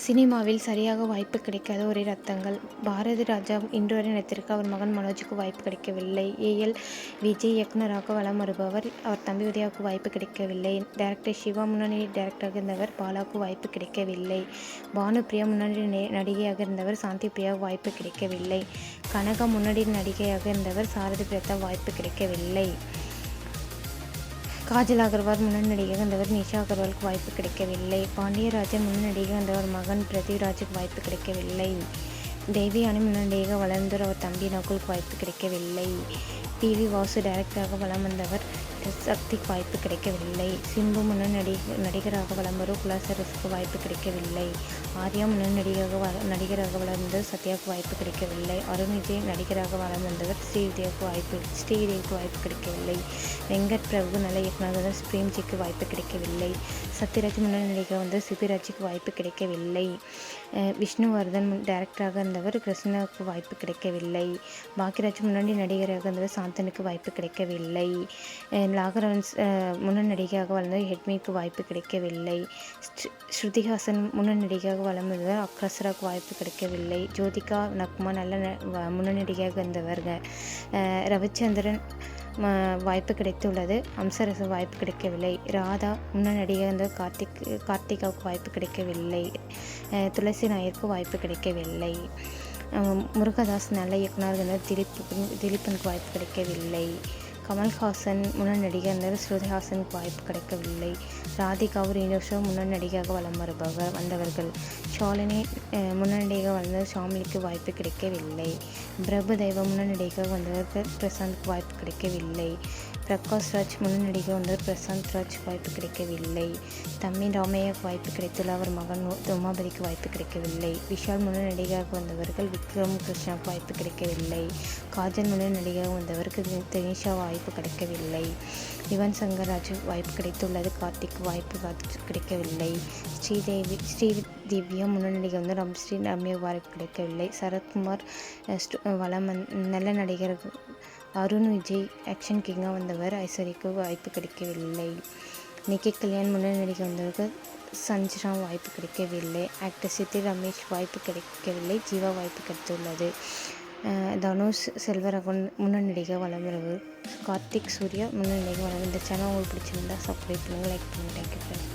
சினிமாவில் சரியாக வாய்ப்பு கிடைக்காத ஒரே ரத்தங்கள். பாரதி ராஜா இன்று வரை நடித்திருக்க அவர் மகன் மனோஜுக்கு வாய்ப்பு கிடைக்கவில்லை. ஏ.எல். விஜய் இயக்குனராக வலம் வருபவர். அவர் தம்பி உதயாவுக்கு வாய்ப்பு கிடைக்கவில்லை. டைரக்டர் சிவா முன்னணி டைரக்டராக இருந்தவர். பாலாவுக்கு வாய்ப்பு கிடைக்கவில்லை. பானுப்பிரியா முன்னணி நடிகையாக இருந்தவர். சாந்தி பிரியாவுக்கு வாய்ப்பு கிடைக்கவில்லை. கனகா முன்னணி நடிகையாக இருந்தவர். சாரதி பிரதா வாய்ப்பு கிடைக்கவில்லை. காஜல் அகர்வால் முன்னணி நடிகையாக இருந்தவர். நிஷா அகர்வாலுக்கு வாய்ப்பு கிடைக்கவில்லை. பாண்டியராஜன் முன்னணி நடிகையாக இருந்தவர். மகன் பிருத்திவிராஜுக்கு வாய்ப்பு கிடைக்கவில்லை. தேவயானி முன்னணி நடிகையாக வளர்ந்தவர். அவர் தம்பி நகுலுக்கு வாய்ப்பு கிடைக்கவில்லை. டி.வி. வாசு டைரக்டராக வலம் வந்தவர். சக்திக்கு வாய்ப்பு கிடைக்கவில்லை. சிம்பு முன்னணி நடிகராக வலம் வரும். குலசரசுக்கு வாய்ப்பு கிடைக்கவில்லை. ஆர்யா முன்னணி நடிகராக வளர்ந்து சத்யாவுக்கு வாய்ப்பு கிடைக்கவில்லை. அருண் விஜய் நடிகராக வலம் வந்தவர். ஸ்ரீதேவிக்கு வாய்ப்பு கிடைக்கவில்லை. வெங்கட் பிரபு நல்ல இயக்குநராக பிரேம்ஜிக்கு வாய்ப்பு கிடைக்கவில்லை. சத்யராஜ் முன்னணி நடிகராக வந்து சிபிராஜுக்கு வாய்ப்பு கிடைக்கவில்லை. விஷ்ணுவர்தன் டைரக்டராக இருந்தவர். கிருஷ்ணாவுக்கு வாய்ப்பு கிடைக்கவில்லை. பாக்யராஜ் முன்னணி நடிகராக இருந்தவர். சாந்தனுக்கு வாய்ப்பு கிடைக்கவில்லை. நாகரவன்ஸ் முன்னணி நடிகையாக வளர்ந்தவர். ஹெட்மிக்கு வாய்ப்பு கிடைக்கவில்லை. ஸ்ருதிஹாசன் முன்னணி நடிகையாக வலம் வந்தவர். அக்ஷராவுக்கு வாய்ப்பு கிடைக்கவில்லை. ஜோதிகா நக்மா நல்ல முன்னணி நடிகையாக இருந்தவர்கள். ரவிச்சந்திரன் வாய்ப்பு கிடைத்துள்ளது. அம்சரசு வாய்ப்பு கிடைக்கவில்லை. ராதா முன்னணி நடிகையாக இருந்தவர். கார்த்திகாவுக்கு வாய்ப்பு கிடைக்கவில்லை. துளசி நாயருக்கு வாய்ப்பு கிடைக்கவில்லை. முருகதாஸ் நல்ல இயக்குநராக இருந்தவர். திலீபனுக்கு வாய்ப்பு கிடைக்கவில்லை. கமல்ஹாசன் முன்னணி நடிகை இருந்தவர். ஸ்ருதிஹாசனுக்கு வாய்ப்பு கிடைக்கவில்லை. ராதிகா ஒரு இண்டோஷோ முன்னணி நடிகையாக வலம் வந்தவர்கள். ஷாலினி முன்னணி நடிகையாக வளர்ந்தவர். ஷாமிலிக்கு வாய்ப்பு கிடைக்கவில்லை. பிரபுதேவா முன்னணி நடிகையாக வந்தவர். பிரசாந்த்க்கு வாய்ப்பு கிடைக்கவில்லை. பிரகாஷ் ராஜ் முன்னணி நடிகையாக வந்தவர். பிரசாந்த் ராஜ் வாய்ப்பு கிடைக்கவில்லை. தம்பி ராமையாவுக்கு வாய்ப்பு கிடைத்துள்ள அவர் மகன் உமாபதிக்கு வாய்ப்பு கிடைக்கவில்லை. விஷால் முன்னணி நடிகையாக வந்தவர்கள். விக்ரம் கிருஷ்ணாவுக்கு வாய்ப்பு கிடைக்கவில்லை. காஜல் முன்னணி நடிகையாக வந்தவருக்கு தினிஷா வாய்ப்பு கிடைக்கவில்லை. யுவன் சங்கர் ராஜு வாய்ப்பு கிடைத்துள்ளது. கார்த்திக் வாய்ப்பு கிடைக்கவில்லை. ஸ்ரீதிவ்யா முன்னணி நடிகை வந்து ரம்ஸ்ரீ ரம்யா வாய்ப்பு கிடைக்கவில்லை. சரத்குமார் நல்ல நடிகர். அருண் விஜய் ஆக்ஷன் கிங்காக வந்தவர். ஐஸ்வர்யாவுக்கு வாய்ப்பு கிடைக்கவில்லை. நிக்கி கல்யாண் முன்னணி நடிகை வந்தவர்கள். சஞ்சனா வாய்ப்பு கிடைக்கவில்லை. ஆக்டர் சித்தி ரமேஷ் வாய்ப்பு கிடைக்கவில்லை. ஜீவா வாய்ப்பு கிடைத்துள்ளது. தனுஷ் செல்வராகவன் முன்னணி நடிகை வலம் வருவர். கார்த்திக் சூர்யா முன்னணி நடிகை வளம். இந்த சேனல் உங்களுக்கு பிடிச்சிருந்தா சப்ஸ்கிரைப் பண்ணுங்கள், லைக் பண்ணுங்கள். Thank you friend.